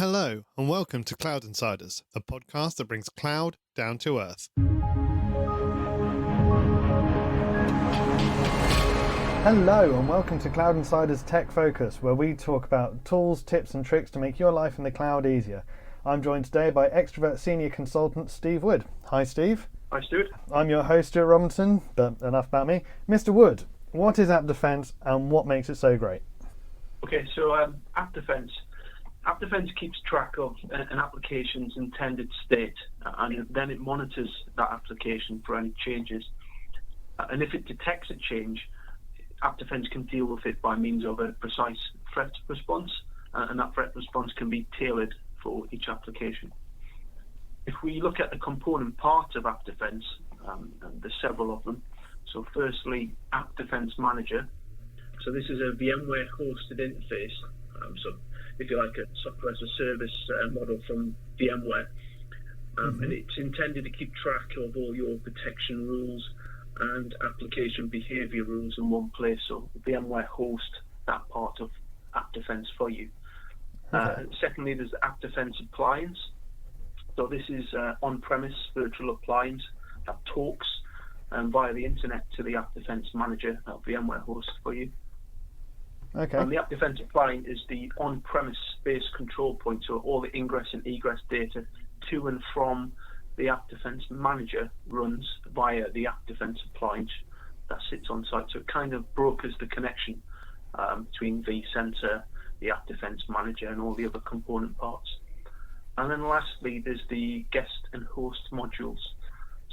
Hello, and welcome to Cloud Insiders, a podcast that brings cloud down to earth. Hello, and welcome to Cloud Insiders Tech Focus, where we talk about tools, tips, and tricks to make your life in the cloud easier. I'm joined today by Extrovert Senior Consultant Steve Wood. Hi, Steve. Hi, Stuart. I'm your host, Stuart Robinson, but enough about me. Mr. Wood, what is AppDefense and what makes it so great? Okay, so AppDefense keeps track of an application's intended state, and then it monitors that application for any changes. And if it detects a change, AppDefense can deal with it by means of a precise threat response, and that threat response can be tailored for each application. If we look at the component parts of AppDefense, there's several of them. So firstly, AppDefense Manager. So this is a VMware hosted interface. So if you like, a software as a service model from VMware. And it's intended to keep track of all your protection rules and application behavior rules in one place. So VMware hosts that part of AppDefense for you. Secondly, there's the AppDefense Appliance. So this is on-premise virtual appliance that talks via the internet to the AppDefense Manager that VMware hosts for you. Okay. And the AppDefense Appliance is the on-premise based control point, so all the ingress and egress data to and from the AppDefense Manager runs via the AppDefense Appliance that sits on site. So it kind of brokers the connection between vCenter, the AppDefense Manager, and all the other component parts. And then lastly, there's the guest and host modules.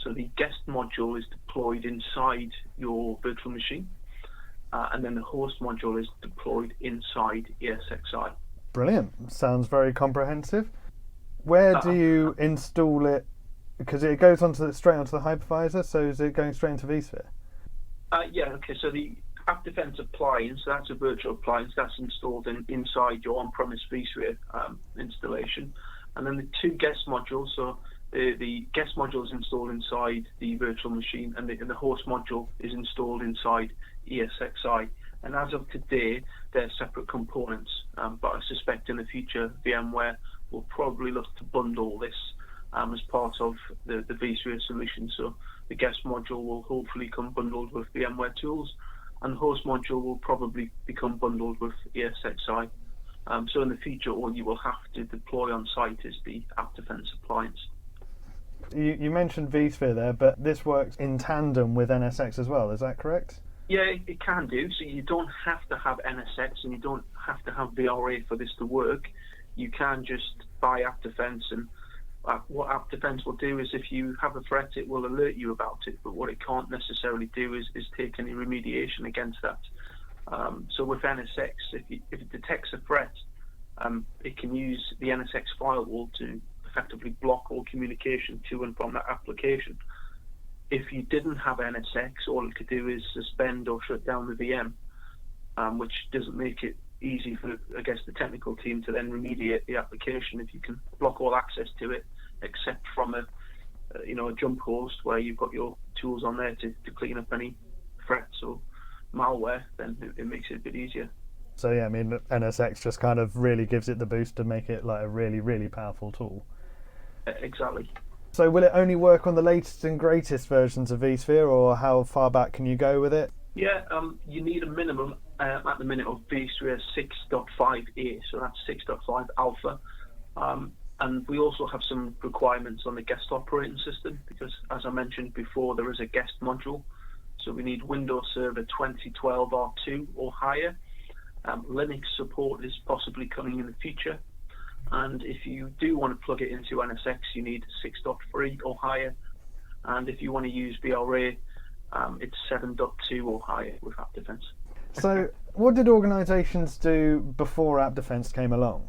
So the guest module is deployed inside your virtual machine. And then the host module is deployed inside ESXi. Brilliant. Sounds very comprehensive. Where do you install it? Because it goes straight onto the hypervisor, so is it going straight into vSphere? So the AppDefense Appliance, that's a virtual appliance that's installed inside your on-premise vSphere installation. And then the two guest modules, so the guest module is installed inside the virtual machine, and the host module is installed inside ESXi. And as of today, they're separate components. But I suspect in the future, VMware will probably look to bundle this as part of the vSphere solution. So the guest module will hopefully come bundled with VMware tools, and the host module will probably become bundled with ESXi. So in the future, all you will have to deploy on site is the AppDefense Appliance. You mentioned vSphere there, but this works in tandem with NSX as well, is that correct? Yeah, it can do. So you don't have to have NSX and you don't have to have VRA for this to work. You can just buy AppDefense, and what AppDefense will do is if you have a threat, it will alert you about it. But what it can't necessarily do is take any remediation against that. So with NSX, if it detects a threat, it can use the NSX firewall to effectively block all communication to and from that application. If you didn't have NSX, all it could do is suspend or shut down the VM, which doesn't make it easy for, I guess, the technical team to then remediate the application if you can block all access to it, except from a jump host where you've got your tools on there to clean up any threats or malware. Then it makes it a bit easier. So yeah, I mean, NSX just kind of really gives it the boost to make it like a really, really powerful tool. Exactly. So will it only work on the latest and greatest versions of vSphere, or how far back can you go with it? Yeah, you need a minimum at the minute of vSphere 6.5a, so that's 6.5 alpha. And we also have some requirements on the guest operating system, because as I mentioned before, there is a guest module. So we need Windows Server 2012 R2 or higher. Linux support is possibly coming in the future. And if you do want to plug it into NSX, you need 6.3 or higher. And if you want to use VRA, it's 7.2 or higher with AppDefense. So what did organizations do before AppDefense came along?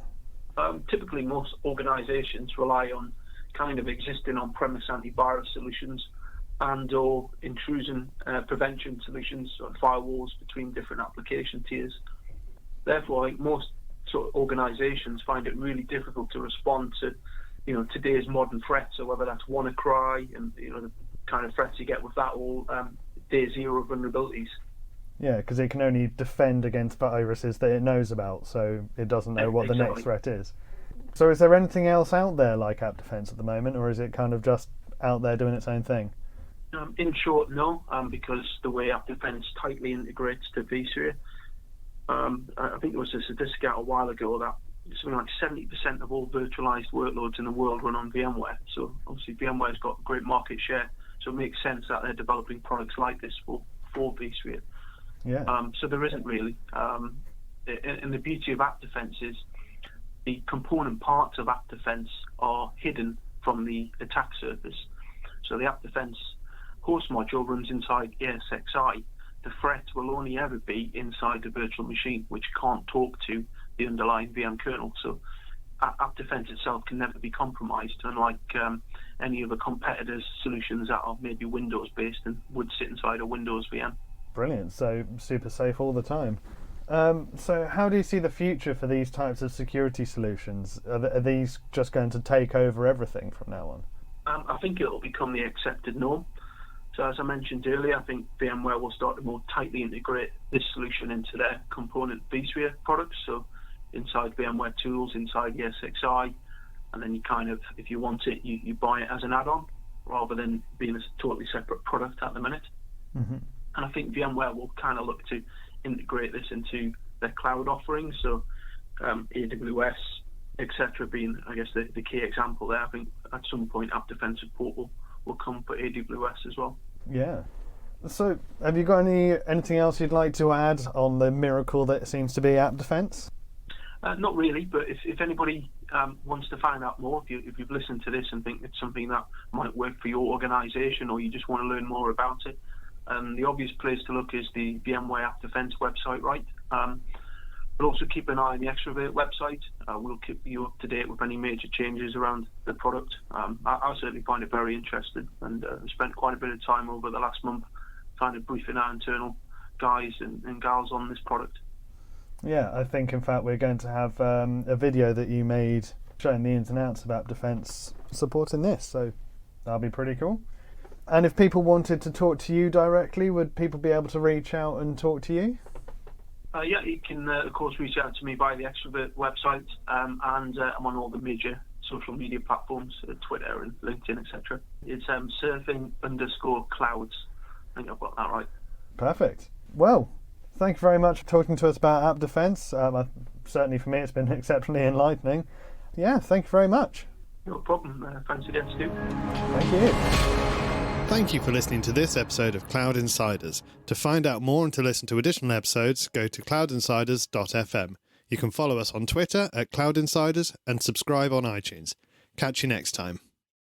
Typically, most organizations rely on kind of existing on-premise antivirus solutions and or intrusion prevention solutions, or firewalls between different application tiers. Therefore, I think most sort of organizations find it really difficult to respond to, today's modern threats. So whether that's WannaCry and the kind of threats you get with that, or day zero vulnerabilities. Yeah, because it can only defend against viruses that it knows about, so it doesn't know what the next threat is. So is there anything else out there like AppDefense at the moment, or is it kind of just out there doing its own thing? In short, no, because the way AppDefense tightly integrates to vSphere, I think there was a statistic out a while ago that something like 70% of all virtualized workloads in the world run on VMware. So obviously VMware's got great market share, so it makes sense that they're developing products like this for vSphere. Yeah. So there isn't really. And the beauty of AppDefense is the component parts of AppDefense are hidden from the attack surface. So the AppDefense host module runs inside ASXi. The threat will only ever be inside the virtual machine, which can't talk to the underlying VM kernel. So AppDefense itself can never be compromised, unlike any of the competitors' solutions that are maybe Windows-based and would sit inside a Windows VM. Brilliant. So super safe all the time. So how do you see the future for these types of security solutions? Are these just going to take over everything from now on? I think it will become the accepted norm. So as I mentioned earlier, I think VMware will start to more tightly integrate this solution into their component vSphere products. So inside VMware tools, inside ESXi, and then you kind of, if you want it, you buy it as an add-on rather than being a totally separate product at the minute. Mm-hmm. And I think VMware will kind of look to integrate this into their cloud offerings. So AWS, etc., being, I guess, the key example there. I think at some point AppDefense support will come for AWS as well. Yeah. So have you got anything else you'd like to add on the miracle that seems to be AppDefense? Not really, but if anybody wants to find out more, if you've listened to this and think it's something that might work for your organization, or you just want to learn more about it, the obvious place to look is the VMware AppDefense website, right? But also keep an eye on the Extrovert website. We'll keep you up to date with any major changes around the product. I certainly find it very interesting, and spent quite a bit of time over the last month kind of briefing our internal guys and gals on this product. Yeah, I think in fact we're going to have a video that you made showing the ins and outs of AppDefense supporting this, so that'll be pretty cool. And if people wanted to talk to you directly, would people be able to reach out and talk to you? Yeah, you can, of course, reach out to me via the Extrovert website, and I'm on all the major social media platforms, Twitter and LinkedIn, etc. It's surfing_clouds. I think I've got that right. Perfect. Well, thank you very much for talking to us about AppDefense. Certainly for me, it's been exceptionally enlightening. Yeah, thank you very much. No problem. Thanks again, Stu. Thank you. Thank you for listening to this episode of Cloud Insiders. To find out more and to listen to additional episodes, go to cloudinsiders.fm. You can follow us on Twitter at Cloud Insiders and subscribe on iTunes. Catch you next time.